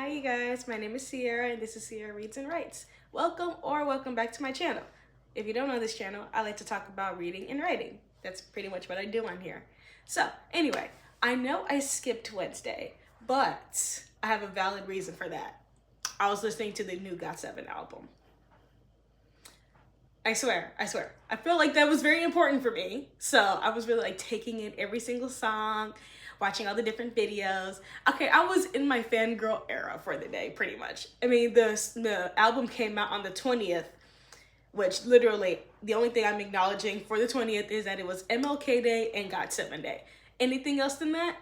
Hi, you guys. My name is Sierra, and this is Sierra Reads and Writes. Welcome back to my channel. If you don't know this channel, I like to talk about reading and writing. That's pretty much what I do on here. So, anyway, I know I skipped Wednesday, but I have a valid reason for that. I was listening to the new GOT7 album. I swear. I feel like that was very important for me. So I was really like taking in every single song, watching all the different videos. Okay, I was in my fangirl era for the day, pretty much. I mean, the album came out on the 20th, which literally the only thing I'm acknowledging for the 20th is that it was MLK Day and GOT7 Day. Anything else than that,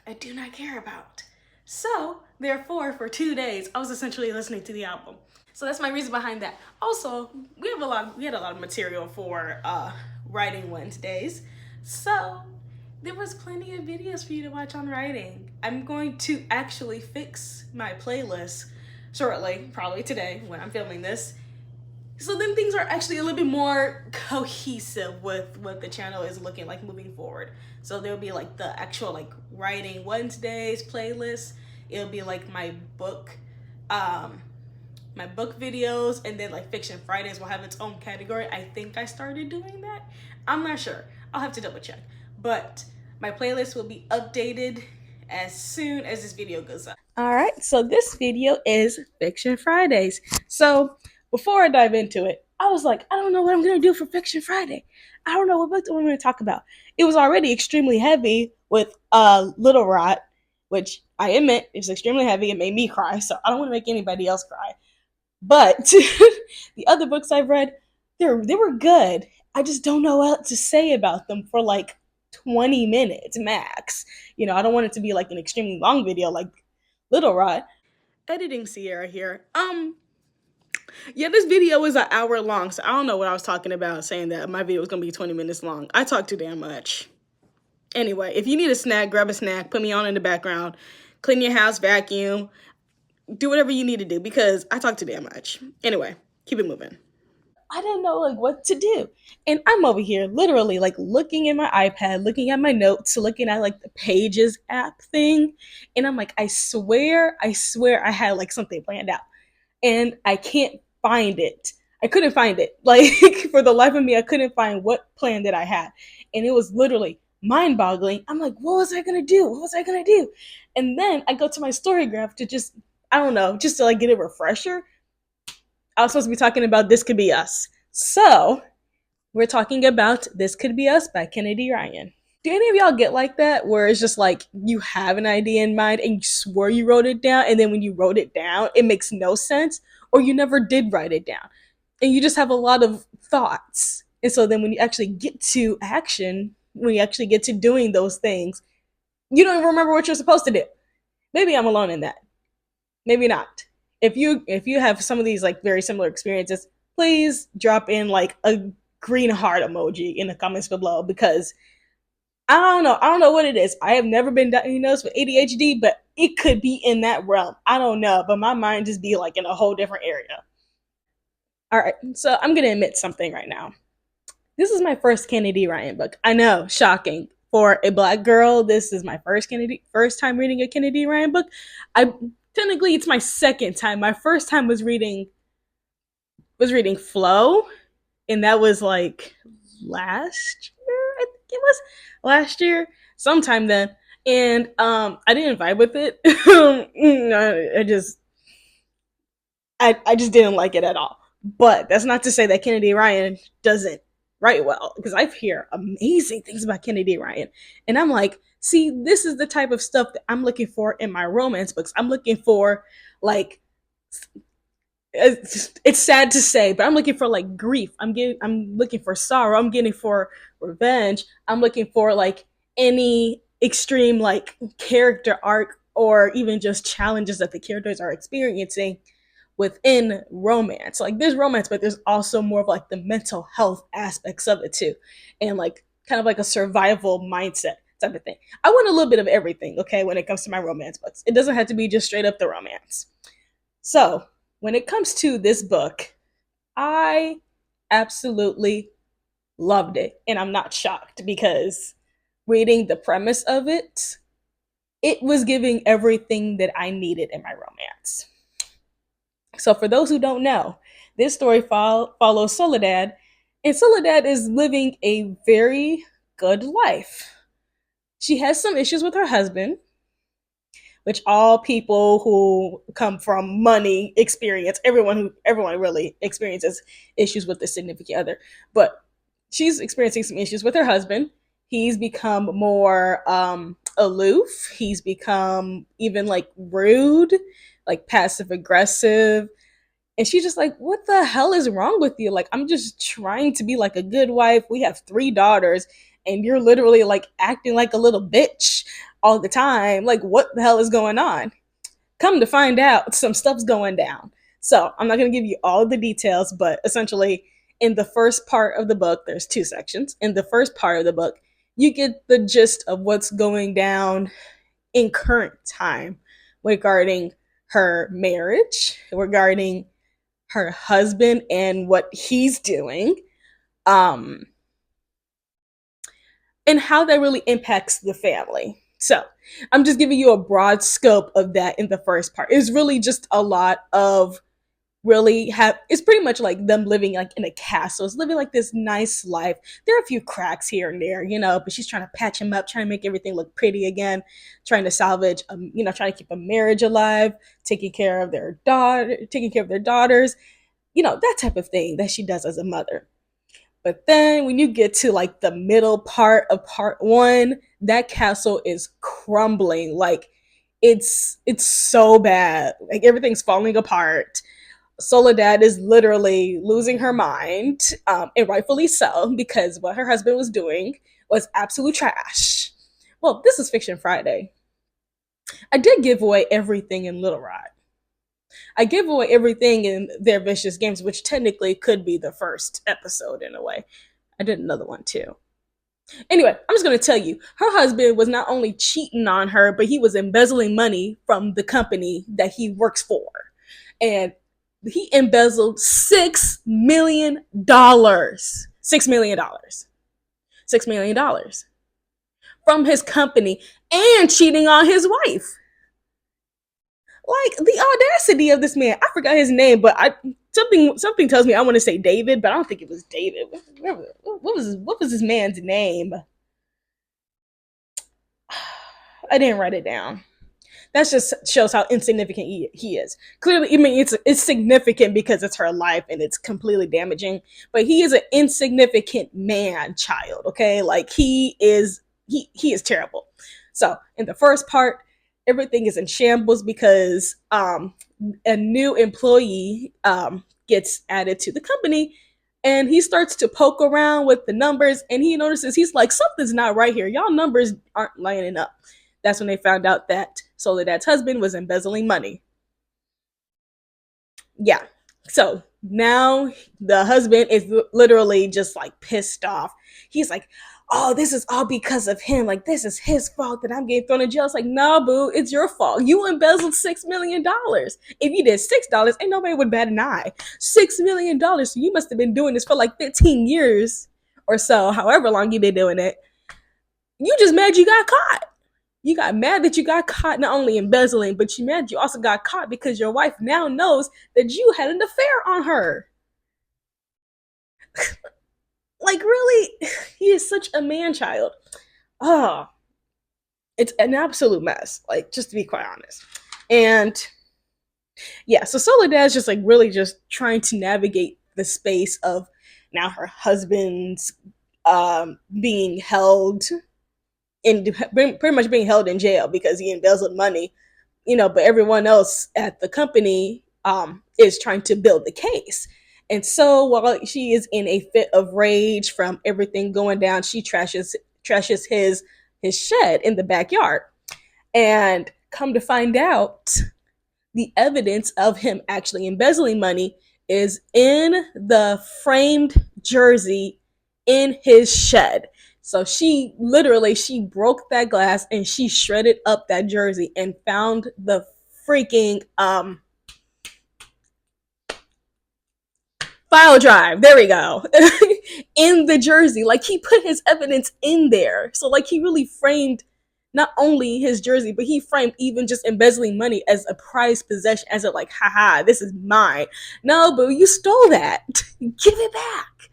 I do not care about. So, therefore, for 2 days, I was essentially listening to the album. So that's my reason behind that. Also, we had a lot of material for writing Wednesdays. So there was plenty of videos for you to watch on writing. I'm going to actually fix my playlist shortly, probably today when I'm filming this. So then things are actually a little bit more cohesive with what the channel is looking like moving forward. So there'll be like the actual like writing Wednesdays playlist. It'll be like my book videos, and then like Fiction Fridays will have its own category. I think I started doing that. I'm not sure. I'll have to double check. But my playlist will be updated as soon as this video goes up. All right, so this video is Fiction Fridays. So before I dive into it, I was like, I don't know what I'm gonna do for Fiction Friday. I don't know what book I'm gonna talk about. It was already extremely heavy with Little Rot, which I admit is extremely heavy. It made me cry, so I don't want to make anybody else cry. But the other books I've read, they were good. I just don't know what to say about them for like 20 minutes max. You know, I don't want it to be like an extremely long video like Little Rot. Editing Sierra here. Yeah, this video is an hour long, so I don't know what I was talking about saying that my video was gonna be 20 minutes long. I talk too damn much. Anyway, if you need a snack, grab a snack, put me on in the background, clean your house, vacuum, do whatever you need to do because I talk too damn much. Anyway, keep it moving. I didn't know like what to do. And I'm over here literally like looking at my iPad, looking at my notes, looking at like the Pages app thing. And I'm like, I swear I had like something planned out. And I can't find it. I couldn't find it. Like for the life of me, I couldn't find what plan that I had. And it was literally mind boggling. I'm like, what was I gonna do? What was I gonna do? And then I go to my story graph to just, I don't know, just to like get a refresher. I was supposed to be talking about This Could Be Us. So we're talking about This Could Be Us by Kennedy Ryan. Do any of y'all get like that where it's just like you have an idea in mind and you swore you wrote it down, and then when you wrote it down it makes no sense, or you never did write it down and you just have a lot of thoughts, and so then when you actually get to action, when you actually get to doing those things, you don't even remember what you're supposed to do? Maybe I'm alone in that. Maybe not. If you have some of these like very similar experiences, please drop in like a green heart emoji in the comments below, because I don't know what it is. I have never been diagnosed with ADHD, but it could be in that realm. I don't know, but my mind just be like in a whole different area. All right, so I'm gonna admit something right now. This is my first Kennedy Ryan book. I know, shocking for a black girl. This is my first time reading a Kennedy Ryan book. I technically it's my second time. My first time was reading Flow, and that was like last year. I think it was last year, sometime then. And I didn't vibe with it. I just didn't like it at all. But that's not to say that Kennedy Ryan doesn't write well, because I hear amazing things about Kennedy Ryan. And I'm like, see, this is the type of stuff that I'm looking for in my romance books. I'm looking for like, it's sad to say, but I'm looking for like grief. I'm looking for sorrow. I'm getting for revenge. I'm looking for like any extreme like character arc, or even just challenges that the characters are experiencing within romance. Like there's romance, but there's also more of like the mental health aspects of it too. And like kind of like a survival mindset type of thing. I want a little bit of everything, okay, when it comes to my romance books. It doesn't have to be just straight up the romance. So when it comes to this book, I absolutely loved it. And I'm not shocked, because reading the premise of it, it was giving everything that I needed in my romance. cats. So, for those who don't know, this story follows Soledad, and Soledad is living a very good life. She has some issues with her husband, which all people who come from money experience. Everyone really experiences issues with the significant other, but she's experiencing some issues with her husband. He's become more aloof. He's become even like rude, like passive aggressive. And she's just like, what the hell is wrong with you? Like, I'm just trying to be like a good wife. We have 3 daughters, and you're literally like acting like a little bitch all the time. Like, what the hell is going on? Come to find out, some stuff's going down. So, I'm not going to give you all of the details, but essentially, in the first part of the book, there's 2 sections. In the first part of the book, you get the gist of what's going down in current time regarding her marriage, regarding her husband and what he's doing, um, and how that really impacts the family. So I'm just giving you a broad scope of that in the first part. It's really just a lot of it's pretty much like them living like in a castle. It's living like this nice life. There are a few cracks here and there, but she's trying to patch him up, trying to make everything look pretty again, trying to salvage, trying to keep a marriage alive, taking care of their daughters, that type of thing that she does as a mother. But then when you get to like the middle part of part 1, that castle is crumbling. Like it's so bad. Like everything's falling apart. Soledad is literally losing her mind, and rightfully so, because what her husband was doing was absolute trash. Well, this is Fiction Friday. I did give away everything in Little Rock. I give away everything in Their Vicious Games, which technically could be the first episode in a way. I did another one too. Anyway, I'm just going to tell you, her husband was not only cheating on her, but he was embezzling money from the company that he works for. And he embezzled $6 million. $6 million from his company and cheating on his wife. Like the audacity of this man. I forgot his name, but something tells me I want to say David, but I don't think it was David. What was his man's name? I didn't write it down. That just shows how insignificant he is. Clearly, I mean, it's significant because it's her life and it's completely damaging. But he is an insignificant man child. Okay, like he is terrible. So in the first part, everything is in shambles because a new employee gets added to the company, and he starts to poke around with the numbers, and he notices he's like, something's not right here. Y'all numbers aren't lining up. That's when they found out that Soledad's husband was embezzling money. Yeah. So now the husband is literally just like pissed off. He's like, oh, this is all because of him. Like, this is his fault that I'm getting thrown in jail. It's like, nah, boo, it's your fault. You embezzled $6 million. If you did $6, ain't nobody would bat an eye. $6 million. So you must have been doing this for like 15 years or so, however long you've been doing it. You just mad you got caught. You got mad that you got caught not only embezzling, but you mad you also got caught because your wife now knows that you had an affair on her. Like, really? He is such a man child. Oh, it's an absolute mess. Like, just to be quite honest. And yeah, so Soledad's just like really just trying to navigate the space of now her husband's being held pretty much being held in jail because he embezzled money, but everyone else at the company is trying to build the case. And so while she is in a fit of rage from everything going down, she trashes his shed in the backyard. And come to find out, the evidence of him actually embezzling money is in the framed jersey in his shed. So she broke that glass and she shredded up that jersey and found the freaking file drive. There we go. In the jersey. Like, he put his evidence in there. So like he really framed not only his jersey, but he framed even just embezzling money as a prized possession, as a like, haha, this is mine. No, but you stole that. Give it back.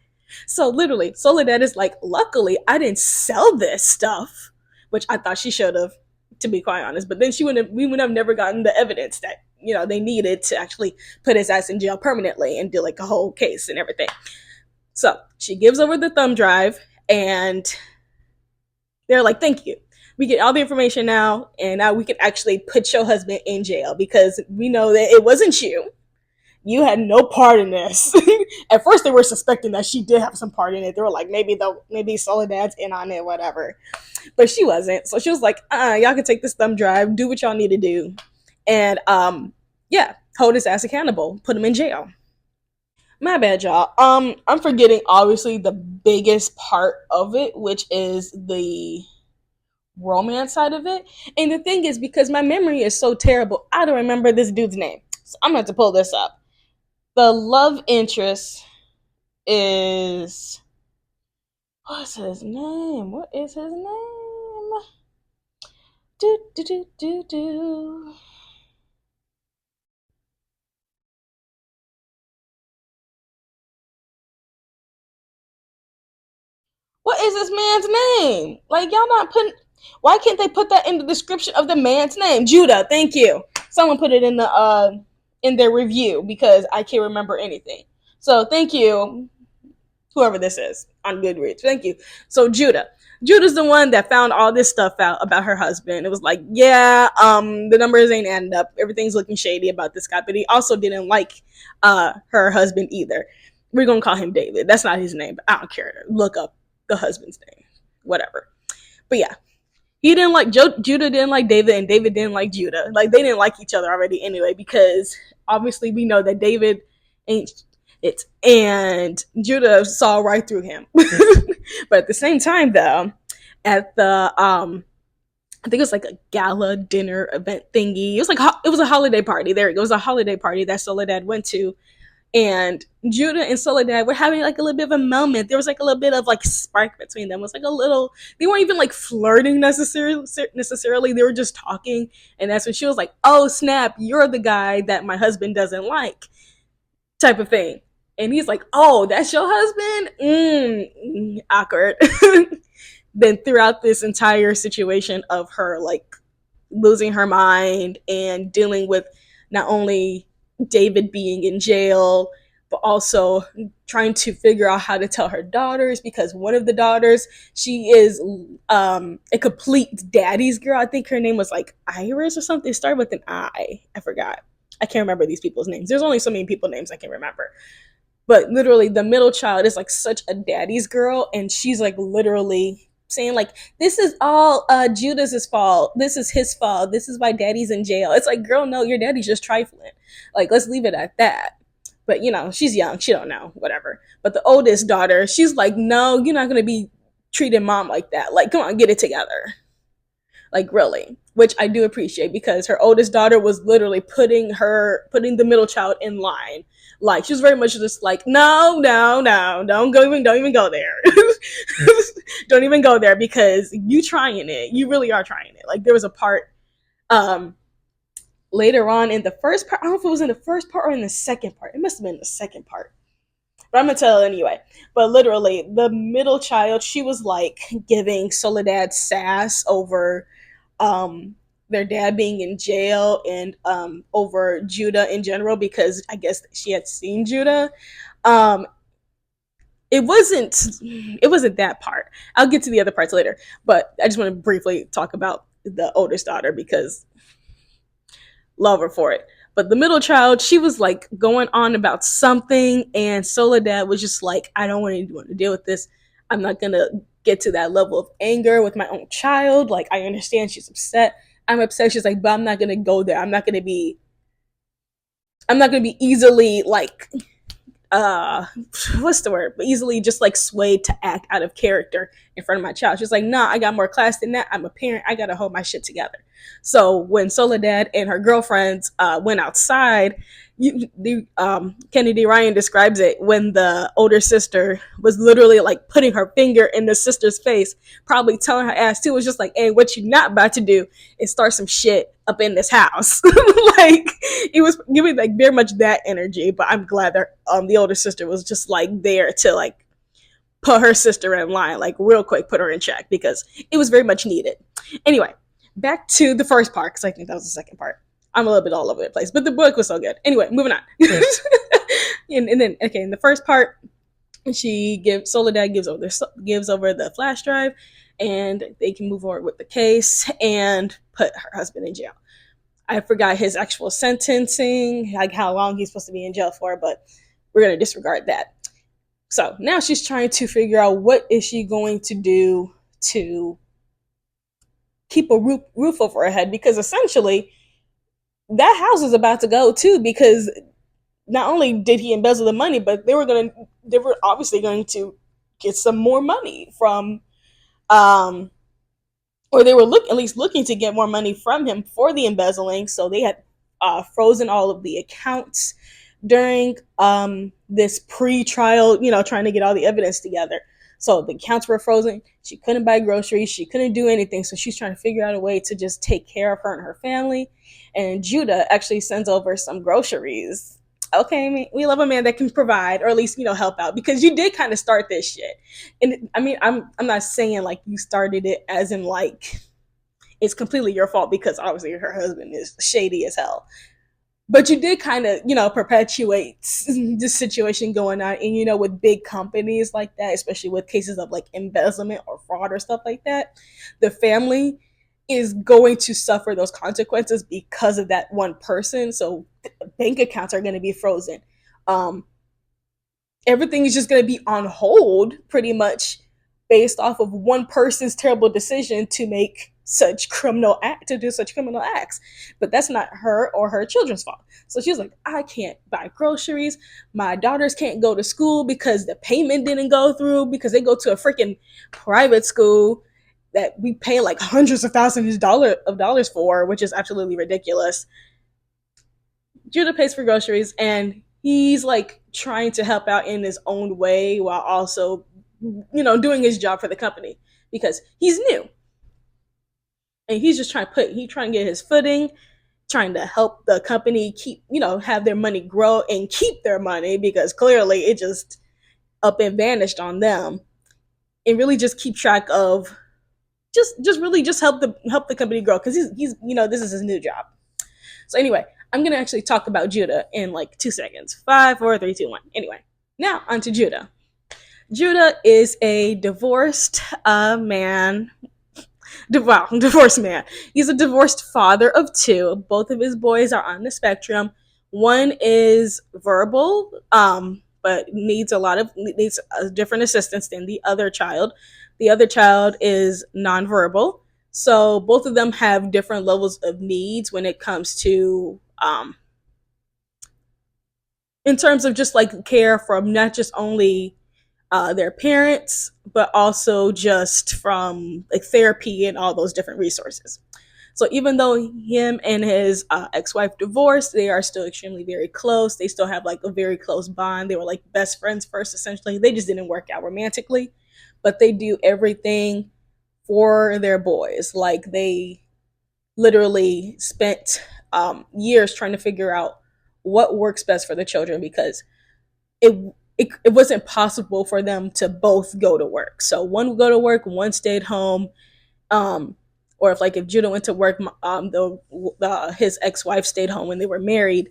So literally, Soledad is like, luckily I didn't sell this stuff, which I thought she should have, to be quite honest. But then we would have never gotten the evidence that they needed to actually put his ass in jail permanently and do like a whole case and everything. So she gives over the thumb drive, and they're like, "Thank you. We get all the information now, and now we can actually put your husband in jail because we know that it wasn't you. You had no part in this." At first, they were suspecting that she did have some part in it. They were like, maybe Soledad's in on it, whatever. But she wasn't. So she was like, y'all can take this thumb drive, do what y'all need to do, and yeah, hold his ass accountable, put him in jail. My bad, y'all. I'm forgetting obviously the biggest part of it, which is the romance side of it. And the thing is, because my memory is so terrible, I don't remember this dude's name. So I'm gonna have to pull this up. The love interest is, what's his name? What is his name? Do do do do do. What is this man's name? Like, y'all not putting. Why can't they put that in the description of the man's name? Judah. Thank you. Someone put it in their review because I can't remember anything. So thank you, whoever this is on Goodreads. Thank you. So Judah's the one that found all this stuff out about her husband. It was like, yeah, the numbers ain't adding up. Everything's looking shady about this guy. But he also didn't like her husband either. We're gonna call him David. That's not his name, but I don't care. Look up the husband's name. Whatever. But yeah. He didn't like Judah didn't like David, and David didn't like Judah. Like, they didn't like each other already anyway, because obviously we know that David ain't it, and Judah saw right through him. But at the same time, though, at the I think it was like a gala dinner event thingy. It was like it was a holiday party. There it was, a holiday party that Soledad went to, and Judah and Soledad were having like a little bit of a moment. There was like a little bit of like spark between them. It was like a little. They weren't even like flirting necessarily. They were just talking, and that's when she was like, "Oh snap, you're the guy that my husband doesn't like," type of thing. And he's like, "Oh, that's your husband? Awkward." Then throughout this entire situation of her like losing her mind and dealing with not only David being in jail, but also trying to figure out how to tell her daughters, because one of the daughters, she is a complete daddy's girl. I think her name was like Iris or something. It started with an I. I forgot. I can't remember these people's names. There's only so many people's names I can remember. But literally, the middle child is like such a daddy's girl, and she's like literally saying like, this is all Judah's fault, this is his fault, this is why daddy's in jail. It's like, girl, no, your daddy's just trifling. Like, let's leave it at that. But she's young, she don't know, whatever. But the oldest daughter, she's like, no, you're not gonna be treating mom like that. Like, come on, get it together. Like, really. Which I do appreciate, because her oldest daughter was literally putting the middle child in line. Like, she was very much just like, no, no, no, don't even go there. Don't even go there, because you trying it. You really are trying it. Like, there was a part later on in the first part. I don't know if it was in the first part or in the second part. It must have been the second part. But I'm gonna tell it anyway. But literally, the middle child, she was like giving Soledad sass over their dad being in jail, and over Judah in general, because I guess she had seen Judah. Um, it wasn't that part. I'll get to the other parts later, but I just want to briefly talk about the oldest daughter, because love her for it. But the middle child, she was like going on about something, and Soledad was just like, I don't want anyone to deal with this. I'm not gonna get to that level of anger with my own child. Like, I understand she's upset. I'm upset. She's like, but I'm not gonna go there. I'm not gonna be easily like what's the word? But easily just like swayed to act out of character in front of my child. She's like, nah, I got more class than that. I'm a parent. I gotta hold my shit together. So when Soledad and her girlfriends went outside, Kennedy Ryan describes it when the older sister was literally like putting her finger in the sister's face, probably telling her ass too, was just like, hey, what you not about to do is start some shit up in this house. Like it was giving like very much that energy, but I'm glad that the older sister was just like there to like put her sister in line, like real quick, put her in check because it was very much needed. Anyway, back to the first part because I think that was the second part. I'm a little bit all over the place, but the book was so good. Anyway, moving on. And then okay, in the first part, Soledad gives over the flash drive, and they can move forward with the case and put her husband in jail. I forgot his actual sentencing, like how long he's supposed to be in jail for, but we're gonna disregard that. So now she's trying to figure out what is she going to do to keep a roof over her head, because essentially that house is about to go too, because not only did he embezzle the money, but they were obviously going to get some more money from or they were at least looking to get more money from him for the embezzling. So they had frozen all of the accounts during this pre-trial, trying to get all the evidence together. So the accounts were frozen. She couldn't buy groceries. She couldn't do anything. So she's trying to figure out a way to just take care of her and her family. And Judah actually sends over some groceries. Okay, we love a man that can provide, or at least help out, because you did kind of start this shit. And I mean, I'm not saying like you started it as in like it's completely your fault, because obviously her husband is shady as hell. But you did kind of, perpetuate this situation going on. And, with big companies like that, especially with cases of like embezzlement or fraud or stuff like that, the family is going to suffer those consequences because of that one person. So bank accounts are going to be frozen. Um, Everything is just going to be on hold pretty much based off of one person's terrible decision to make such criminal act to do such criminal acts. But that's not her or her children's fault. So she's like, I can't buy groceries. My daughters can't go to school because the payment didn't go through, because they go to a freaking private school that we pay like hundreds of thousands of dollars for, which is absolutely ridiculous. Judah pays for groceries, and he's like trying to help out in his own way while also, doing his job for the company, because he's new and he's just trying to get his footing, trying to help the company keep, have their money grow and keep their money, because clearly it just up and vanished on them, and really just keep track of just really just help the company grow, because he's this is his new job. So anyway, I'm gonna actually talk about Judah in like 2 seconds. 5, 4, 3, 2, 1. Anyway, now on to Judah. Judah is a divorced man. Divorced man. He's a divorced father of 2. Both of his boys are on the spectrum. One is verbal, but needs a different assistance than the other child. The other child is nonverbal. So both of them have different levels of needs when it comes to in terms of just like care from not just only their parents, but also just from like therapy and all those different resources. So even though him and his ex-wife divorced, they are still extremely very close. They still have like a very close bond. They were like best friends first, essentially. They just didn't work out romantically, but they do everything for their boys. Like they literally spent years trying to figure out what works best for the children, because it wasn't possible for them to both go to work. So one would go to work, one stayed home. Or if Judah went to work, his ex-wife stayed home when they were married.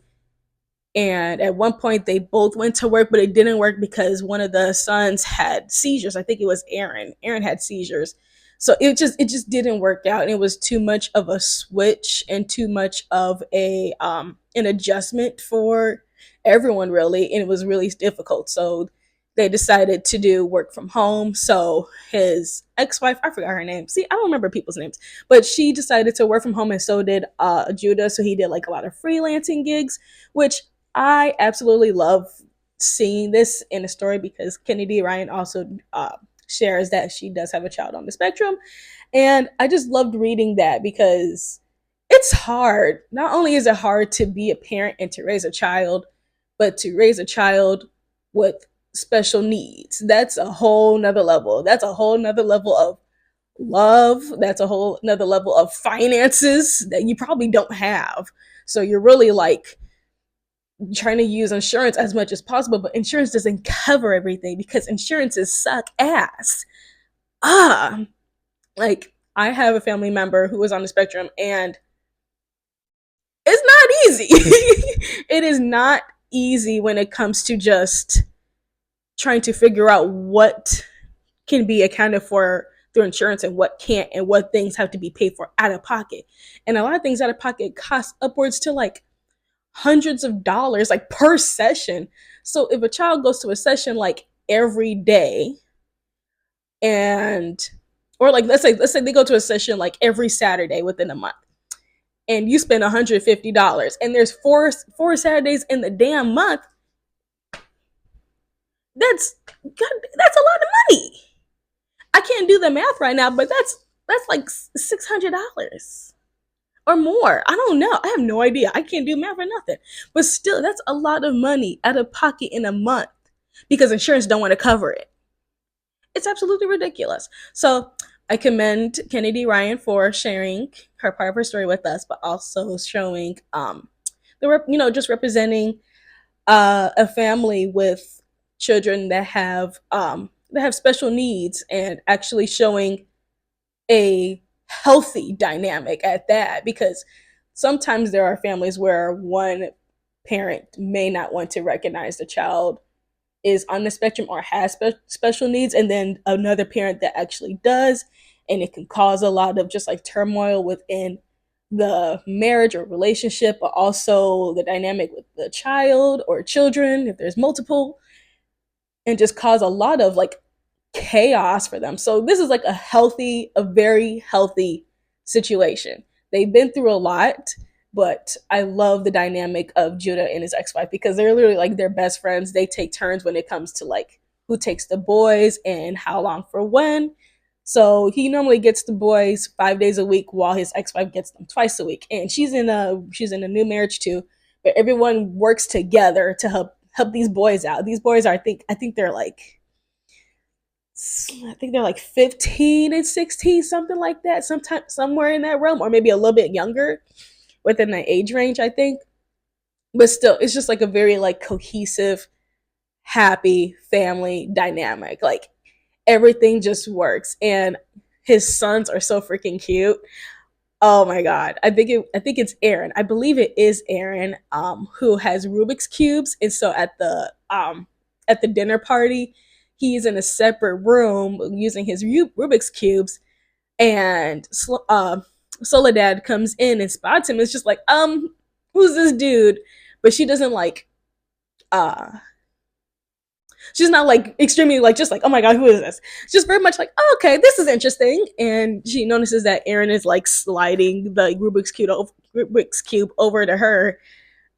And at one point they both went to work, but it didn't work because one of the sons had seizures. I think it was Aaron. Aaron had seizures. So it just didn't work out. And it was too much of a switch and too much of an adjustment for everyone, really. And it was really difficult. So they decided to do work from home. So his ex-wife, I forgot her name. See, I don't remember people's names, but she decided to work from home, and so did Judah. So he did like a lot of freelancing gigs, which I absolutely love seeing this in a story, because Kennedy Ryan also shares that she does have a child on the spectrum. And I just loved reading that, because It's hard. Not only is it hard to be a parent and to raise a child, but to raise a child with special needs. That's a whole nother level. That's a whole nother level of love. That's a whole nother level of finances that you probably don't have. So you're really like trying to use insurance as much as possible, but insurance doesn't cover everything because insurances suck ass. Ah, like I have a family member who is on the spectrum and it's not easy. It is not easy when it comes to just trying to figure out what can be accounted for through insurance and what can't, and what things have to be paid for out of pocket. And a lot of things out of pocket cost upwards to like hundreds of dollars like per session. So if a child goes to a session like every day, and or like let's say they go to a session like every Saturday within a month, and you spend $150 and there's four Saturdays in the damn month, that's that's a lot of money. I can't do the math right now, but that's like $600 or more. I don't know. I have no idea. I can't do math or nothing. But still, that's a lot of money out of pocket in a month because insurance don't want to cover it. It's absolutely ridiculous. So I commend Kennedy Ryan for sharing her part of her story with us, but also showing just representing a family with children that have special needs, and actually showing a healthy dynamic at that, because sometimes there are families where one parent may not want to recognize the child is on the spectrum or has special needs, and then another parent that actually does, and it can cause a lot of just like turmoil within the marriage or relationship, but also the dynamic with the child or children if there's multiple, and just cause a lot of like chaos for them. So this is like a very healthy situation. They've been through a lot, but I love the dynamic of Judah and his ex-wife because they're literally like their best friends. They take turns when it comes to like who takes the boys and how long for when. So he normally gets the boys 5 days a week while his ex-wife gets them twice a week. And she's in a new marriage too, but everyone works together to help these boys out. These boys are I think they're like 15 and 16, something like that, sometime somewhere in that realm, or maybe a little bit younger within that age range, I think. But still, it's just like a very like cohesive, happy family dynamic. Like everything just works. And his sons are so freaking cute. Oh my god. I think it's Aaron. I believe it is Aaron, who has Rubik's cubes. And so at the dinner party, he's in a separate room using his Rubik's cubes, and Soledad comes in and spots him. It's just like, who's this dude? But she doesn't like uh she's not like extremely like just like, oh my god, who is this? She's just very much like, oh, okay, this is interesting. And she notices that Aaron is like sliding the Rubik's cube over to her,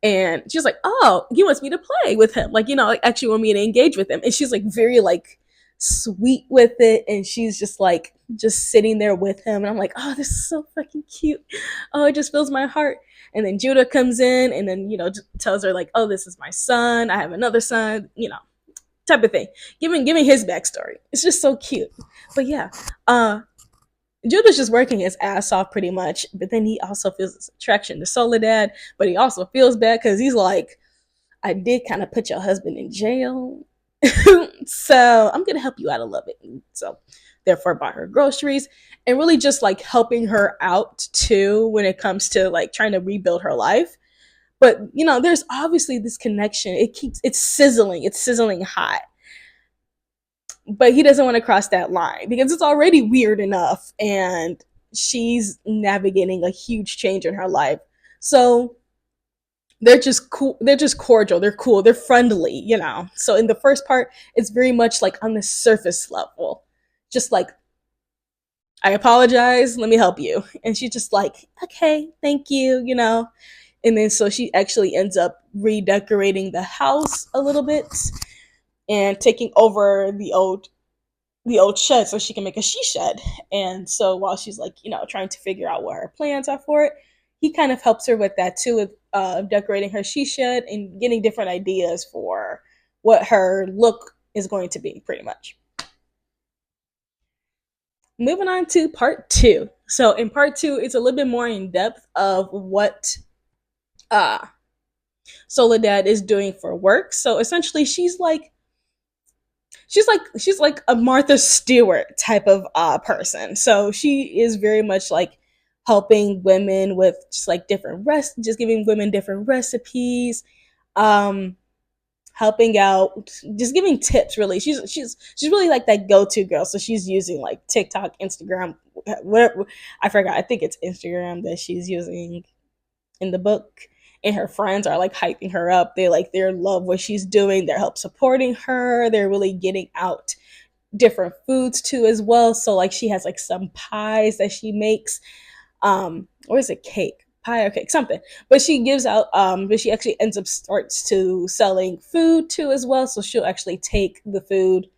and she's like, oh, he wants me to play with him, like, like actually want me to engage with him. And she's like very like sweet with it, and she's just like just sitting there with him, and I'm like, oh, this is so fucking cute. Oh, it just fills my heart. And then Judah comes in, and then tells her like, oh, this is my son, I have another son, type of thing, giving his backstory. It's just so cute. But yeah, Judah's just working his ass off pretty much, but then he also feels this attraction to Soledad, but he also feels bad because he's like, I did kind of put your husband in jail. So I'm gonna help you out a little bit. So therefore buy her groceries and really just like helping her out too when it comes to like trying to rebuild her life. But there's obviously this connection. It's sizzling hot, but he doesn't want to cross that line because it's already weird enough, and she's navigating a huge change in her life. So they're just cool, they're just cordial, they're cool, they're friendly. So in the first part, it's very much like on the surface level, just like, I apologize, let me help you. And she's just like, okay, thank you. And then so she actually ends up redecorating the house a little bit and taking over the old shed so she can make a she shed. And so while she's like, trying to figure out what her plans are for it, he kind of helps her with that too, with decorating her she shed and getting different ideas for what her look is going to be, pretty much. Moving on to part two. So in part two, it's a little bit more in depth of what uh Soledad is doing for work. So essentially, she's like a Martha Stewart type of person. So she is very much like helping women with just like just giving women different recipes, um, helping out, just giving tips. Really, she's really like that go to girl. So she's using like TikTok, Instagram, whatever. I forgot. I think it's Instagram that she's using in the book, and her friends are like hyping her up. They love what she's doing. They're help supporting her. They're really getting out different foods too as well. So like she has like some pies that she makes. Or is it cake? Pie or cake, something. But she gives out but she actually ends up starts to selling food too as well. So she'll actually take the food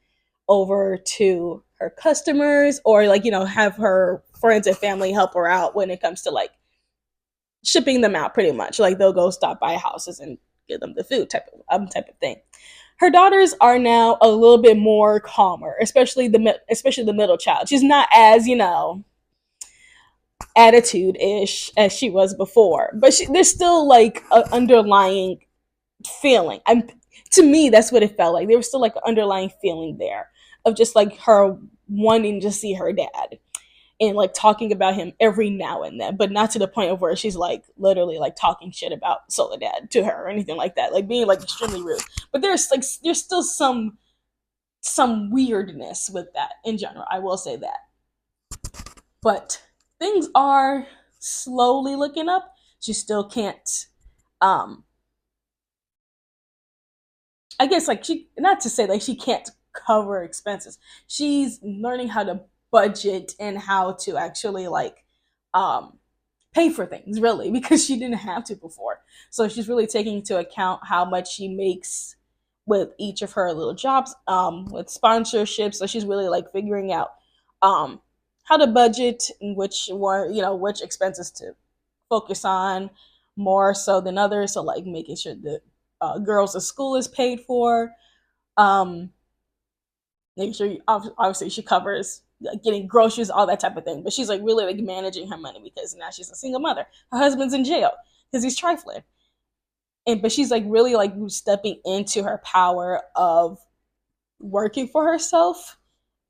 over to her customers, or like, have her friends and family help her out when it comes to like shipping them out, pretty much. Like they'll go stop by houses and give them the food type of thing. Her daughters are now a little bit more calmer, especially the middle child. She's not as attitude ish as she was before, but there's still like an underlying feeling. To me, that's what it felt like. There was still like an underlying feeling there of just like her wanting to see her dad and like talking about him every now and then, but not to the point of where she's like literally like talking shit about Soledad to her or anything like that, like being like extremely rude. But there's still some weirdness with that in general. I will say that, but things are slowly looking up. She still can't. Um, I guess like she, not to say like she can't cover expenses. She's learning how to budget and how to actually like um pay for things, really, because she didn't have to before. So she's really taking into account how much she makes with each of her little jobs, with sponsorships. So she's really like figuring out um how to budget and which one, which expenses to focus on more so than others. So like making sure that girls at school is paid for. Um, Making sure obviously she covers like, getting groceries, all that type of thing. But she's like really like managing her money because now she's a single mother. Her husband's in jail because he's trifling, and but she's like really like stepping into her power of working for herself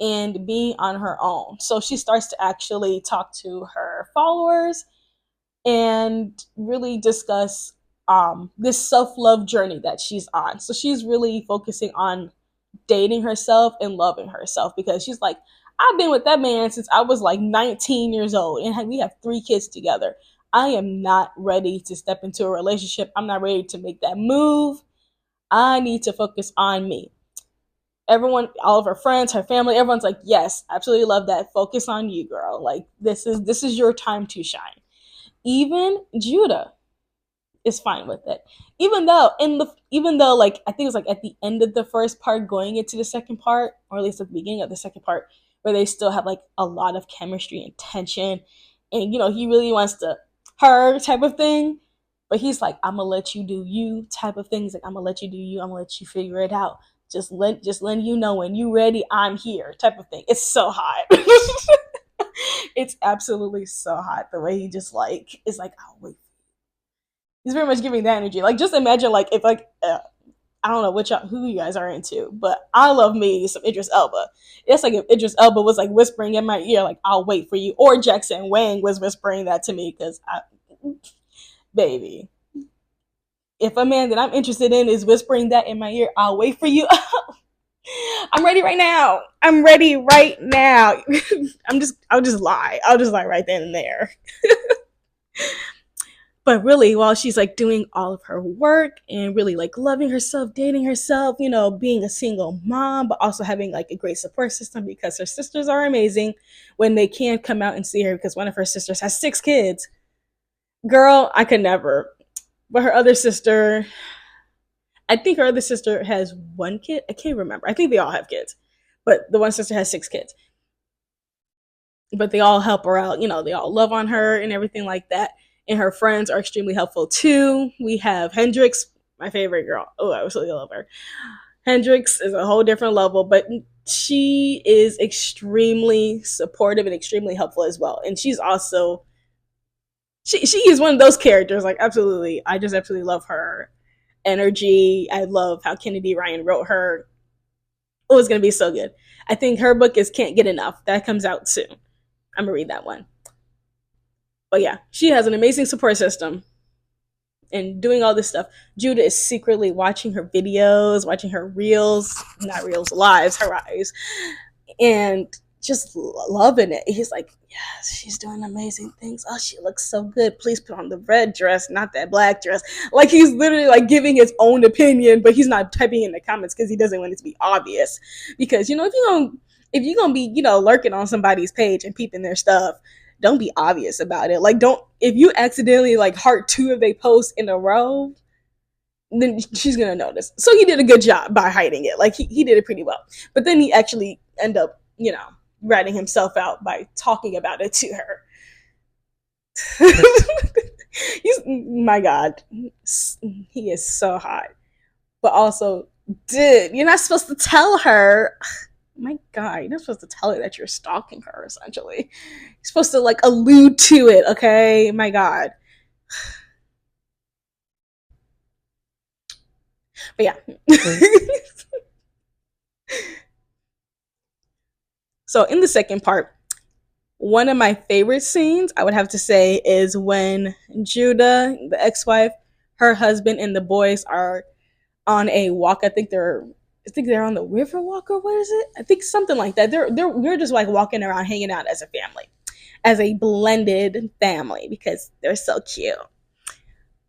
and being on her own. So she starts to actually talk to her followers and really discuss this self love journey that she's on. So she's really focusing on dating herself and loving herself because she's like, I've been with that man since I was like 19 years old and we have 3 kids together. I am not ready to step into a relationship. I'm not ready to make that move. I need to focus on me. Everyone, all of her friends, her family, everyone's like, yes, absolutely love that. Focus on you, girl. Like this is your time to shine. Even Judah is fine with it. Even though like I think it's like at the end of the first part going into the second part, or at least at the beginning of the second part, where they still have like a lot of chemistry and tension, and he really wants to her type of thing. But he's like, I'm gonna let you do you type of things. Like I'm gonna let you do you, I'm gonna let you figure it out. Just letting you know when you ready, I'm here type of thing. It's so hot. It's absolutely so hot the way he just like is like, oh wait, he's very much giving that energy. Like, just imagine, like, if like I don't know who you guys are into, but I love me some Idris Elba. It's like if Idris Elba was like whispering in my ear, like I'll wait for you, or Jackson Wang was whispering that to me, because baby, if a man that I'm interested in is whispering that in my ear, I'll wait for you. I'm ready right now. I'm ready right now. I'll just lie right then and there. But really, while she's like doing all of her work and really like loving herself, dating herself, being a single mom, but also having like a great support system because her sisters are amazing when they can't come out and see her because one of her sisters has 6 kids. Girl, I could never. But her other sister, I think her other sister has 1 kid. I can't remember. I think they all have kids. But the one sister has 6 kids. But they all help her out. They all love on her and everything like that. and her friends are extremely helpful too. We have Hendrix, my favorite girl. Oh, I absolutely love her. Hendrix is a whole different level, but she is extremely supportive and extremely helpful as well. And she's also she is one of those characters. Like absolutely, I just absolutely love her energy. I love how Kennedy Ryan wrote her. Oh, it's gonna be so good. I think her book is Can't Get Enough. That comes out soon. I'm gonna read that one. But yeah, she has an amazing support system and doing all this stuff. Judah is secretly watching her videos, watching her reels, not reels, lives, her eyes, and just loving it. He's like, yes, she's doing amazing things. Oh, she looks so good. Please put on the red dress, not that black dress. Like he's literally like giving his own opinion, but he's not typing in the comments because he doesn't want it to be obvious. Because if you're gonna be lurking on somebody's page and peeping their stuff, don't be obvious about it. Like don't if you accidentally like heart two of their posts in a row, then she's gonna notice. So he did a good job by hiding it. Like he did it pretty well. But then he actually end up, ratting himself out by talking about it to her. He's my God, he is so hot. But also, dude, you're not supposed to tell her. My God, you're not supposed to tell her that you're stalking her. Essentially, you're supposed to like allude to it. Okay, my God. But yeah. So in the second part, one of my favorite scenes, I would have to say, is when Judah, the ex-wife, her husband, and the boys are on a walk. I think they're on the river walk, or what is it? I think something like that. We're just like walking around, hanging out as a family, as a blended family because they're so cute.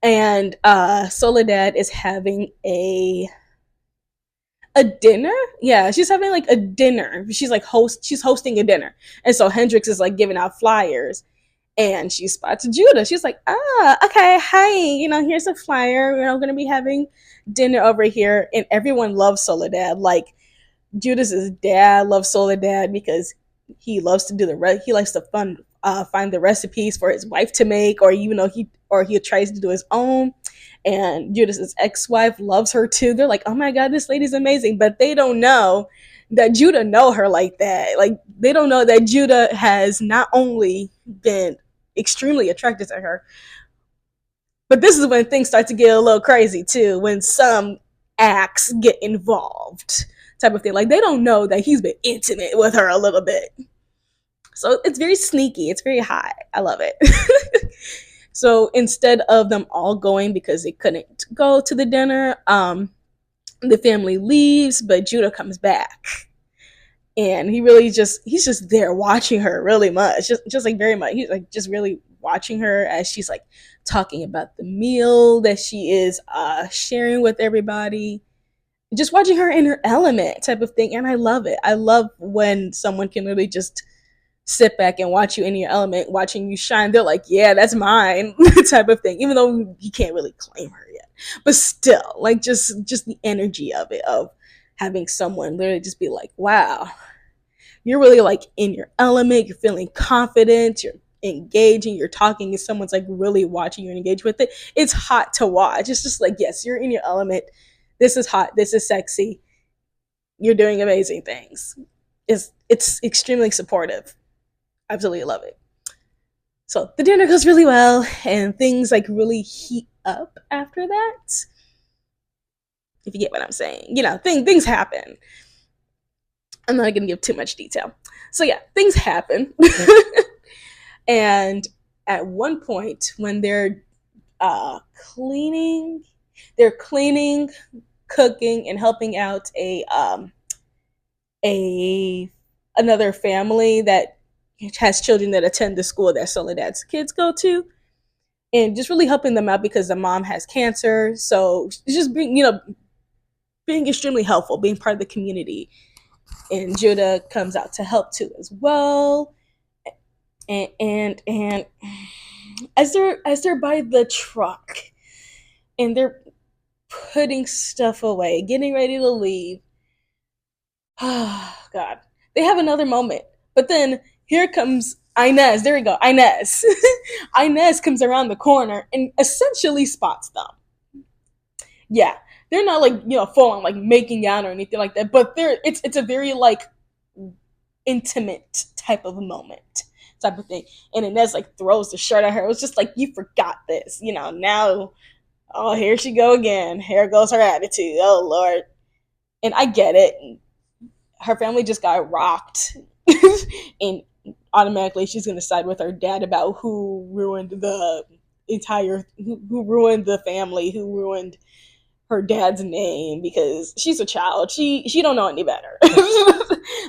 And Soledad is having a dinner. Yeah, she's having like a dinner. She's hosting a dinner, and so Hendrix is like giving out flyers, and she spots Judah. She's like, okay, hi, here's a flyer. We're gonna be having dinner over here, and everyone loves Soledad. Like Judas's dad loves Soledad because he likes to find the recipes for his wife to make, or he tries to do his own. And Judas's ex-wife loves her too. They're like, oh my God, this lady's amazing, but they don't know that Judah know her like that. Like they don't know that Judah has not only been extremely attracted to her, but this is when things start to get a little crazy too, when some acts get involved, type of thing. Like they don't know that he's been intimate with her a little bit. So it's very sneaky. It's very hot. I love it. So instead of them all going because they couldn't go to the dinner, the family leaves, but Judah comes back. And he's just there watching her really much. Just like very much. He's like just really watching her as she's like talking about the meal that she is sharing with everybody. Just watching her in her element type of thing. And I love it. I love when someone can really just sit back and watch you in your element, watching you shine. They're like, yeah, that's mine, type of thing. Even though you can't really claim her yet, but still, like just the energy of it, of having someone literally just be like, wow, you're really like in your element. You're feeling confident. You're engaging. You're talking, and someone's like really watching you and engage with it. It's hot to watch. It's just like, yes, you're in your element. This is hot. This is sexy. You're doing amazing things. It's extremely supportive. Absolutely love it. So the dinner goes really well, and things like really heat up after that. If you get what I'm saying, things happen. I'm not gonna give too much detail. So yeah, things happen, and at one point when cleaning, they're cleaning, cooking, and helping out a another family that has children that attend the school that Soledad's kids go to, and just really helping them out because the mom has cancer. So it's just being extremely helpful, being part of the community. And Judah comes out to help too as well. And as they're by the truck and they're putting stuff away, getting ready to leave. Oh God, they have another moment, but then here comes Inez, there we go. Inez. Inez comes around the corner and essentially spots them. Yeah. They're not like, full on like making out or anything like that, but it's a very like intimate type of moment type of thing. And Inez like throws the shirt at her. It was just like, you forgot this, now, oh, here she go again. Here goes her attitude. Oh Lord. And I get it. Her family just got rocked. And automatically she's gonna side with her dad about who ruined the who ruined the family, who ruined her dad's name, because she's a child. She don't know any better.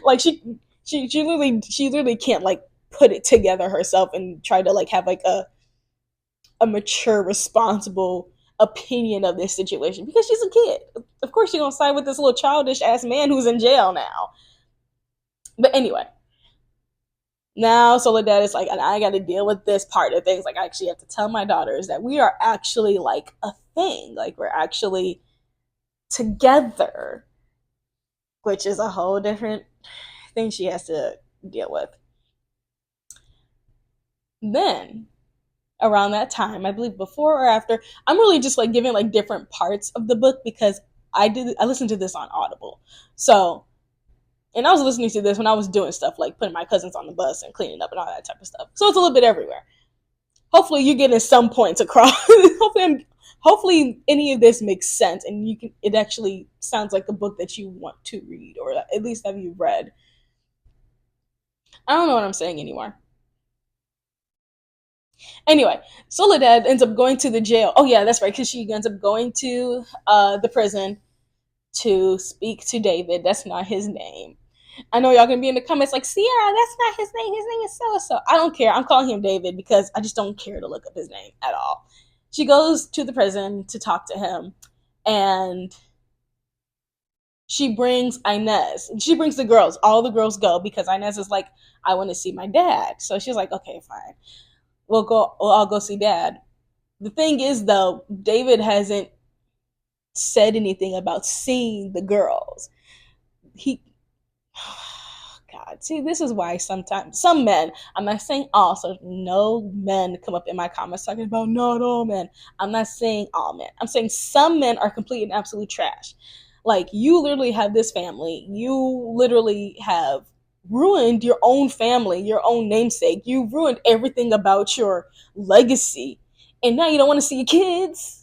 Like she literally can't like put it together herself and try to like have like a mature, responsible opinion of this situation because she's a kid. Of course she's gonna side with this little childish ass man who's in jail now. But anyway, now Soledad is like, and I got to deal with this part of things. Like, I actually have to tell my daughters that we are actually like a thing. Like, we're actually together, which is a whole different thing she has to deal with. Then, around that time, I believe before or after, I'm really just like giving like different parts of the book because I listened to this on Audible. So, and I was listening to this when I was doing stuff like putting my cousins on the bus and cleaning up and all that type of stuff. So it's a little bit everywhere. Hopefully you're getting some points across. Hopefully any of this makes sense and it actually sounds like a book that you want to read, or at least have you read. I don't know what I'm saying anymore. Anyway, Soledad ends up going to the jail. Oh yeah, that's right, because she ends up going to the prison to speak to David. That's not his name. I know y'all gonna be in the comments like, Sierra, that's not his name. His name is so so. I don't care. I'm calling him David because I just don't care to look up his name at all. She goes to the prison to talk to him, and she brings Inez. She brings the girls. All the girls go because Inez is like, I want to see my dad. So she's like, okay, fine. We'll go. Well, I'll go see dad. The thing is, though, David hasn't said anything about seeing the girls. He God, see, this is why sometimes some men, I'm not saying all, so no men come up in my comments talking about not all men. I'm not saying all men. I'm saying some men are complete and absolute trash. Like, you literally have this family. You literally have ruined your own family, your own namesake. You ruined everything about your legacy. And now you don't want to see your kids.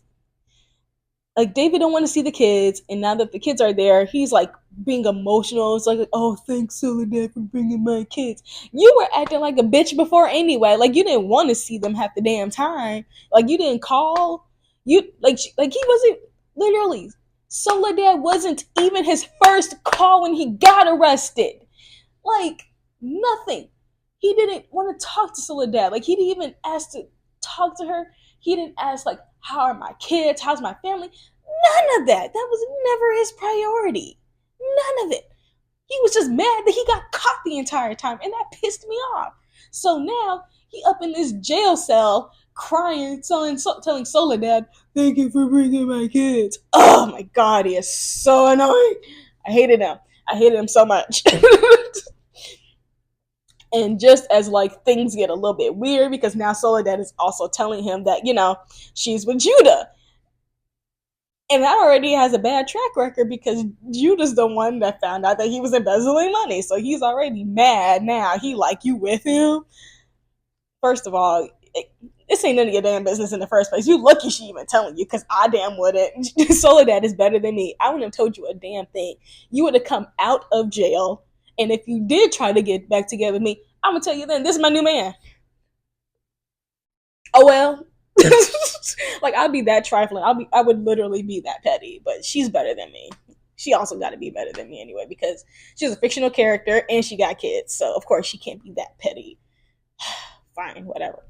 Like, David don't want to see the kids, and now that the kids are there, he's like being emotional. It's like, oh, thanks Soledad for bringing my kids. You were acting like a bitch before anyway. Like, you didn't want to see them half the damn time. Like, you didn't call. You like he wasn't literally. Soledad wasn't even his first call when he got arrested. Like, nothing. He didn't want to talk to Soledad. Like, he didn't even ask to talk to her. He didn't ask, like, how are my kids? How's my family? None of that. That was never his priority. None of it. He was just mad that he got caught the entire time, and that pissed me off. So now he up in this jail cell crying, telling Soledad, "Thank you for bringing my kids." Oh my God, he is so annoying. I hated him. I hated him so much. And just as like things get a little bit weird because now Soledad is also telling him that, she's with Judah. And that already has a bad track record because Judah's the one that found out that he was embezzling money. So he's already mad now. He like, you with him? First of all, this ain't none of your damn business in the first place. You lucky she even telling you, because I damn wouldn't. Soledad is better than me. I wouldn't have told you a damn thing. You would have come out of jail, and if you did try to get back together with me, I'm gonna tell you then, this is my new man. Oh well. Like, I'd be that trifling. I would literally be that petty, but she's better than me. She also got to be better than me anyway because she's a fictional character and she got kids, so of course she can't be that petty. Fine, whatever.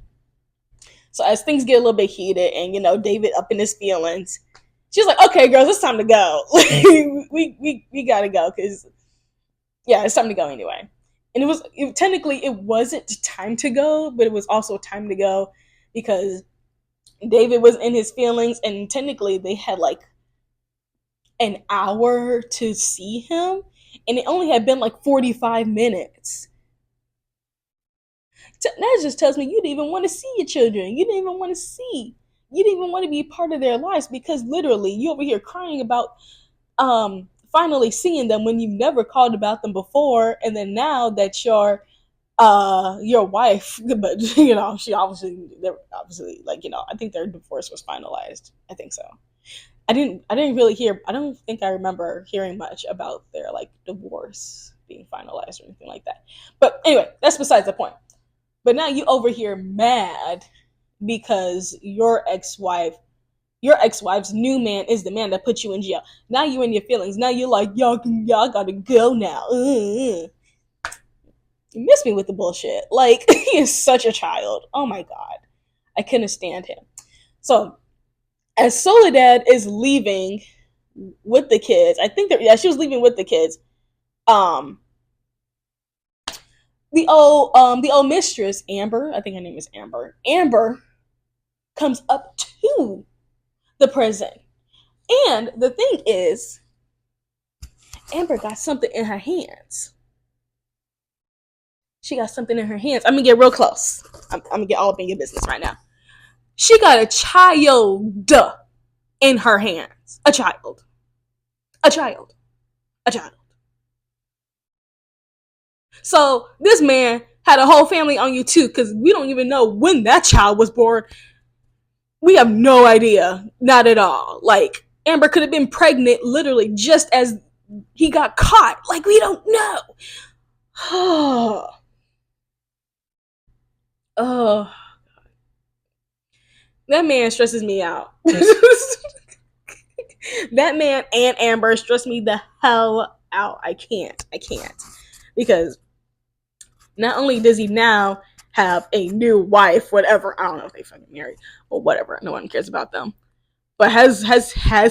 So as things get a little bit heated and David up in his feelings, she's like, "Okay, girls, it's time to go. we gotta go because yeah, it's time to go anyway." And technically it wasn't time to go, but it was also time to go because David was in his feelings, and technically they had like an hour to see him, and it only had been like 45 minutes. That just tells me you didn't even want to see your children. You didn't even want to see. You didn't even want to be part of their lives because literally you over here crying about finally seeing them when you've never called about them before, and then now that your wife, but she obviously like I think their divorce was finalized. I think so. I didn't really hear. I don't think I remember hearing much about their like divorce being finalized or anything like that. But anyway, that's besides the point. But now you over here mad because your ex-wife's new man is the man that put you in jail. Now you in your feelings. Now you're like, y'all gotta go now. You miss me with the bullshit. Like, he is such a child. Oh my god. I couldn't stand him. So, as Soledad is leaving with the kids, I think that, yeah, she was leaving with the kids. Um, the old mistress, Amber, I think her name is Amber. Amber comes up to the prison. And the thing is, Amber got something in her hands. She got something in her hands. I'm gonna get real close. I'm gonna get all up in your business right now. She got a child in her hands. A child. A child. A child. So this man had a whole family on you too, because we don't even know when that child was born. We have no idea. Not at all. Like, Amber could have been pregnant literally just as he got caught. Like, we don't know. Oh, that man stresses me out. That man and Amber stress me the hell out. I can't. Because not only does he now have a new wife, whatever, I don't know if they fucking married or whatever, no one cares about them, but has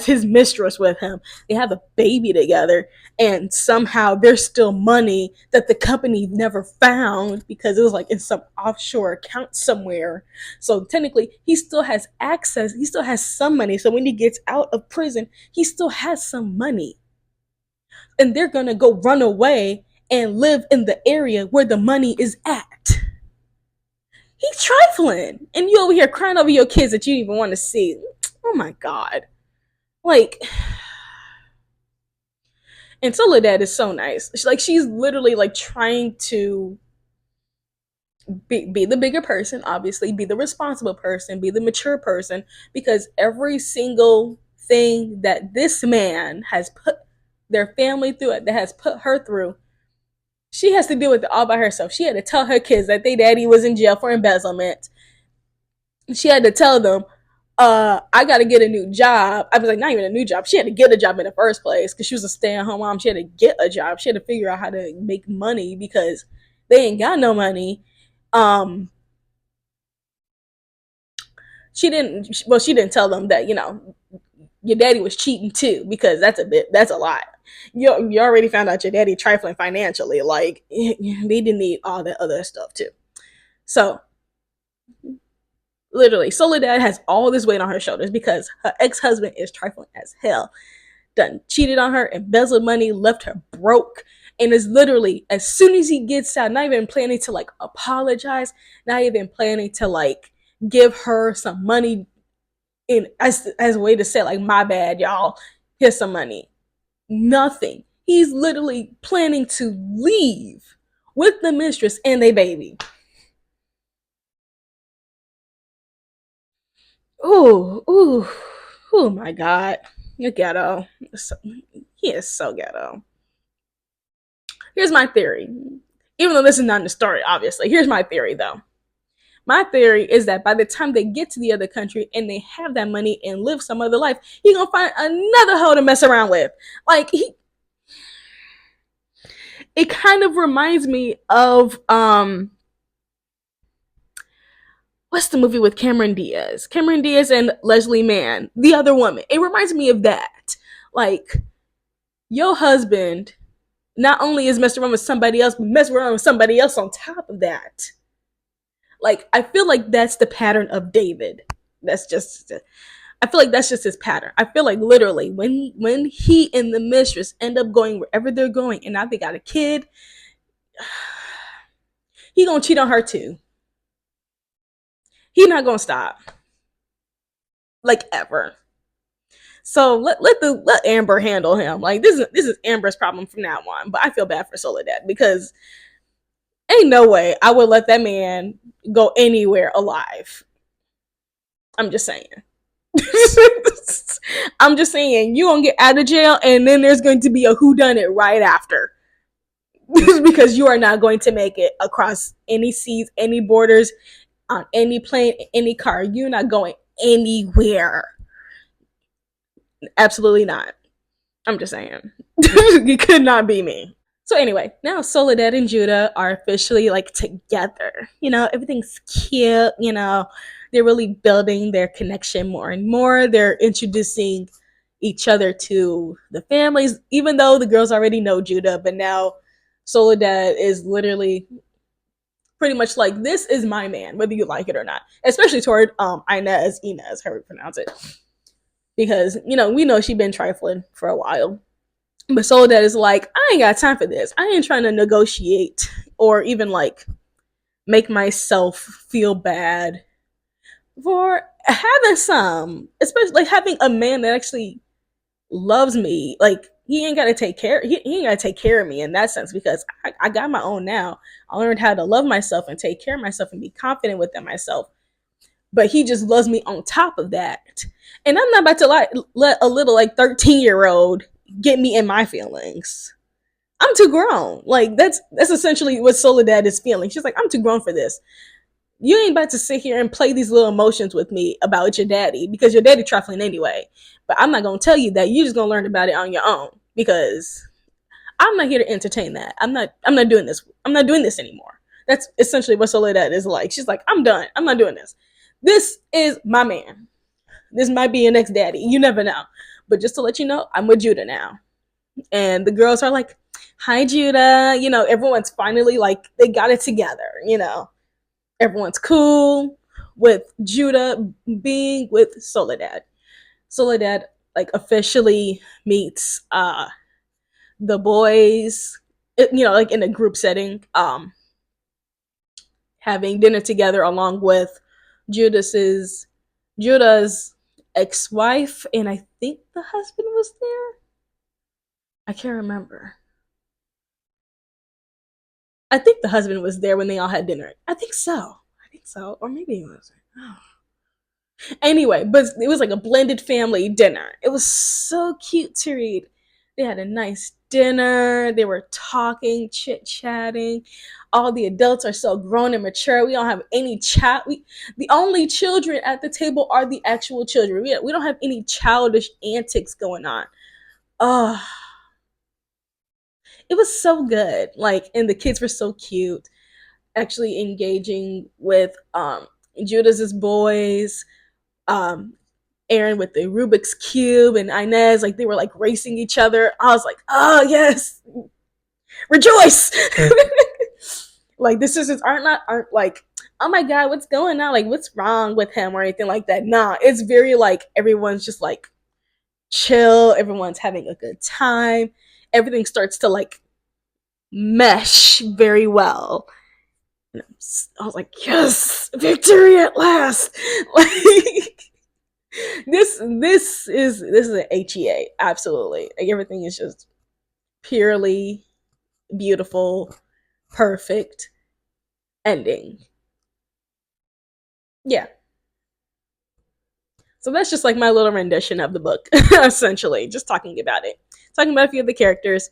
his mistress with him. They have a baby together, and somehow there's still money that the company never found because it was like in some offshore account somewhere. So technically, he still has access. He still has some money. So when he gets out of prison, he still has some money, and they're gonna go run away and live in the area where the money is at. He's trifling, and you over here crying over your kids that you even want to see. Oh my god. Like, and Soledad is so nice. She's literally like trying to be the bigger person, obviously, be the responsible person, be the mature person, because every single thing that this man has put their family through, that has put her through, she has to deal with it all by herself. She had to tell her kids that their daddy was in jail for embezzlement. She had to tell them, I got to get a new job. I was like, not even a new job. She had to get a job in the first place because she was a stay-at-home mom. She had to get a job. She had to figure out how to make money because they ain't got no money. She didn't tell them that, your daddy was cheating too, because that's a lot. You already found out your daddy trifling financially. Like, they didn't need all that other stuff too. So, literally, Soledad has all this weight on her shoulders because her ex-husband is trifling as hell. Done cheated on her, embezzled money, left her broke, and is literally, as soon as he gets out, not even planning to like apologize, not even planning to like give her some money in as a way to say like, my bad, y'all, here's some money. Nothing. He's literally planning to leave with the mistress and a baby. Oh my god. You're ghetto. He is so ghetto. Here's my theory. Even though this is not in the story, obviously. Here's my theory, though. My theory is that by the time they get to the other country and they have that money and live some other life, he's gonna find another hoe to mess around with. Like, it kind of reminds me of what's the movie with Cameron Diaz? Cameron Diaz and Leslie Mann, the other woman. It reminds me of that. Like, your husband not only is messing around with somebody else, but messing around with somebody else on top of that. Like, I feel like that's the pattern of David. I feel like that's just his pattern. I feel like literally when he and the mistress end up going wherever they're going, and now they got a kid, he gonna cheat on her too. He not gonna stop, like, ever. So let Amber handle him. Like, this is Amber's problem from now on. But I feel bad for Soledad because ain't no way I would let that man go anywhere alive. I'm just saying. I'm just saying, you gonna get out of jail, and then there's going to be a whodunit right after, because you are not going to make it across any seas, any borders, on any plane, any car. You're not going anywhere. Absolutely not. I'm just saying, it could not be me. So anyway, now Soledad and Judah are officially like together. Everything's cute. They're really building their connection more and more. They're introducing each other to the families, even though the girls already know Judah, but now Soledad is literally pretty much like, this is my man, whether you like it or not. Especially toward Inez, however you pronounce it. Because, we know she's been trifling for a while. But Soledad is like, I ain't got time for this. I ain't trying to negotiate or even like make myself feel bad for having some, especially like having a man that actually loves me. Like, he ain't gotta take care. He ain't gotta take care of me in that sense, because I got my own now. I learned how to love myself and take care of myself and be confident within myself. But he just loves me on top of that, and I'm not about to let a little like 13-year-old get me in my feelings. I'm too grown. Like, that's essentially what Soledad is feeling. She's like, I'm too grown for this. You ain't about to sit here and play these little emotions with me about your daddy, because your daddy trifling anyway. But I'm not gonna tell you that. You're just gonna learn about it on your own, because I'm not here to entertain that. I'm not doing this. I'm not doing this anymore. That's essentially what Soledad is like. She's like, I'm done. I'm not doing this. This is my man. This might be your next daddy. You never know. But just to let you know, I'm with Judah now. And the girls are like, hi, Judah. Everyone's finally like, they got it together. Everyone's cool with Judah being with Soledad. Soledad like officially meets the boys, like in a group setting, having dinner together along with Judah's ex-wife, and I think the husband was there. I can't remember. I think the husband was there when they all had dinner. I think so. Or maybe it wasn't. Oh. Anyway, but it was like a blended family dinner. It was so cute to read. They had a nice dinner. They were talking, chit-chatting. All the adults are so grown and mature. We don't have any the only children at the table are the actual children. We don't have any childish antics going on. Oh, it was so good. Like, and the kids were so cute, actually engaging with Judah's boys, um Aaron with the Rubik's Cube, and Inez, like, they were like racing each other. I was like, oh yes, rejoice. Like, this is aren't like, oh my god, what's going on? Like, what's wrong with him or anything like that? Nah, it's very like everyone's just like chill, everyone's having a good time. Everything starts to like mesh very well. And I was like, yes, victory at last. Like, this is an HEA, absolutely. Like, everything is just purely beautiful, perfect ending. Yeah. So that's just like my little rendition of the book, essentially, just talking about it. Talking about a few of the characters.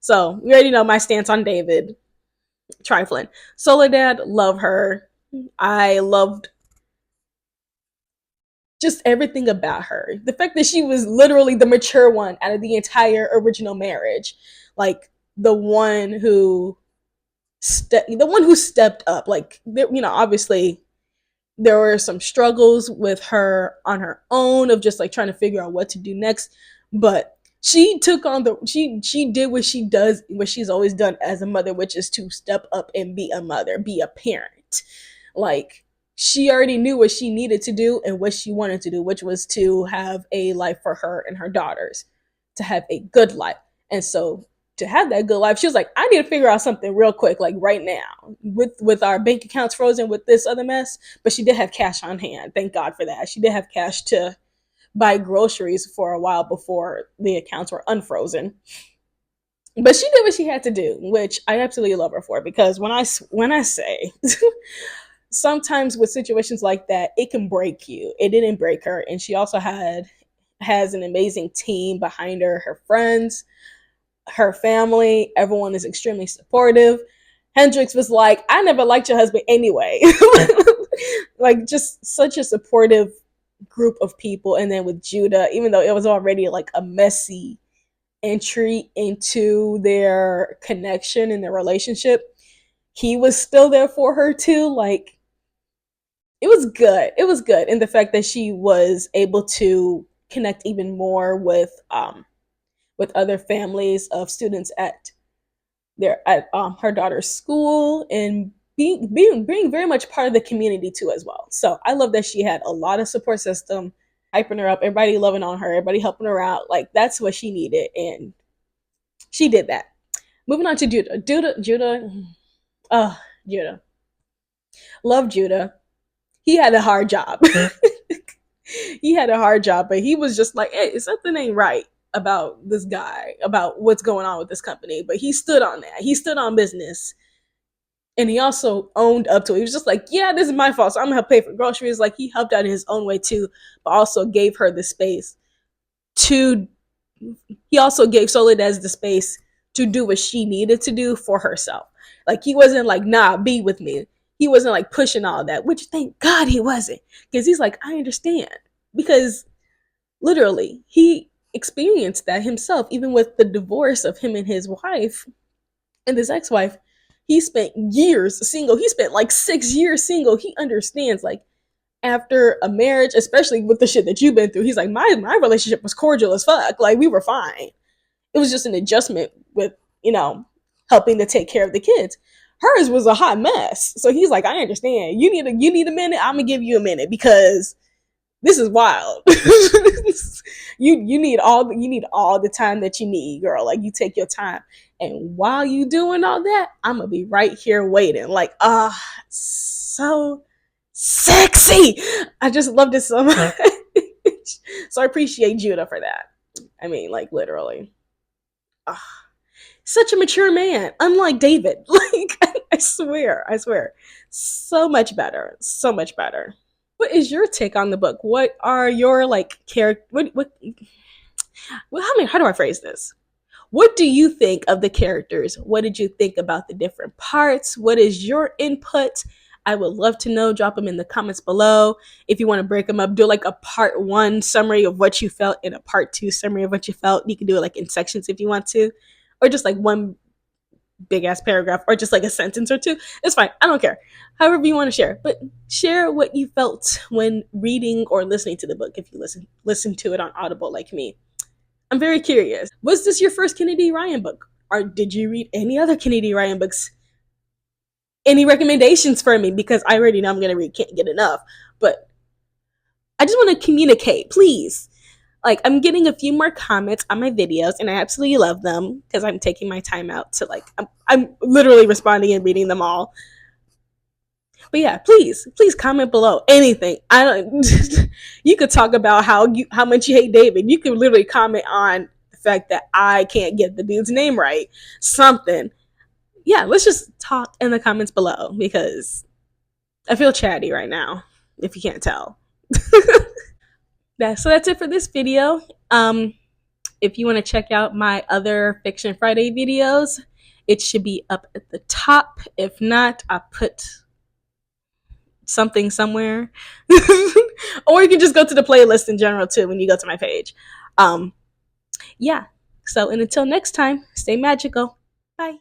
So we already know my stance on David. Trifling. Soledad, love her. I loved just everything about her. The fact that she was literally the mature one out of the entire original marriage. Like, the one who stepped up. Like, obviously there were some struggles with her on her own of just like trying to figure out what to do next, but she took on she did what she's always done as a mother, which is to step up and be a mother, be a parent. Like, she already knew what she needed to do and what she wanted to do, which was to have a life for her and her daughters, to have a good life. And so to have that good life. She was like, I need to figure out something real quick, like right now, with our bank accounts frozen with this other mess. But she did have cash on hand. Thank God for that. She did have cash to buy groceries for a while before the accounts were unfrozen. But she did what she had to do, which I absolutely love her for. Because when I say sometimes with situations like that, it can break you. It didn't break her, and she also has an amazing team behind her. Her friends, her family, everyone is extremely supportive. Hendrix was like, I never liked your husband anyway. Like, just such a supportive group of people. And then with Judah, even though it was already like a messy entry into their connection and their relationship, he was still there for her too. Like, it was good. It was good. And the fact that she was able to connect even more with other families of students at her daughter's school, and being very much part of the community too as well. So I love that she had a lot of support system, hyping her up, everybody loving on her, everybody helping her out. Like, that's what she needed, and she did that. Moving on to uh, Judah. Love Judah. He had a hard job. He had a hard job, but he was just like, hey, something ain't right about this guy, about what's going on with this company. But he stood on that. He stood on business. And he also owned up to it. He was just like, yeah, this is my fault, so I'm gonna help pay for groceries. Like, he helped out in his own way too, but also gave her the space to he also gave Soledad the space to do what she needed to do for herself. Like, he wasn't like, nah, be with me. He wasn't like pushing all that, which thank God he wasn't. Because he's like, I understand. Because literally, he experienced that himself, even with the divorce of him and his wife and his ex-wife. He spent years single. He spent like 6 years single. He understands, like, after a marriage, especially with the shit that you've been through, he's like, my relationship was cordial as fuck. Like, we were fine. It was just an adjustment with, helping to take care of the kids. Hers was a hot mess. So he's like, I understand. You need a minute. I'm gonna give you a minute because this is wild. You need all the time that you need, girl. Like, you take your time. And while you doing all that, I'm gonna be right here waiting. Like, so sexy. I just loved it so much. So I appreciate Judah for that. I mean, like, literally. Uh, Such a mature man, unlike David. Like, I swear. So much better. So much better. What is your take on the book? What are your like character? How do I phrase this? What do you think of the characters? What did you think about the different parts? What is your input? I would love to know. Drop them in the comments below. If you want to break them up, do like a part 1 summary of what you felt and a part 2 summary of what you felt. You can do it like in sections if you want to, or just like one big ass paragraph, or just like a sentence or two. It's fine. I don't care. However you want to share, but share what you felt when reading or listening to the book. If you listen to it on Audible like me, I'm very curious. Was this your first Kennedy Ryan book, or did you read any other Kennedy Ryan books? Any recommendations for me? Because I already know I'm gonna read Can't Get Enough, but I just want to communicate, please. Like, I'm getting a few more comments on my videos, and I absolutely love them because I'm taking my time out to like, I'm literally responding and reading them all. But yeah, please comment below anything. I don't. You could talk about how much you hate David. You could literally comment on the fact that I can't get the dude's name right. Something. Yeah, let's just talk in the comments below because I feel chatty right now. If you can't tell. So that's it for this video. If you want to check out my other Fiction Friday videos, it should be up at the top. If not, I put something somewhere. Or you can just go to the playlist in general too when you go to my page. Yeah. So, and until next time, stay magical. Bye.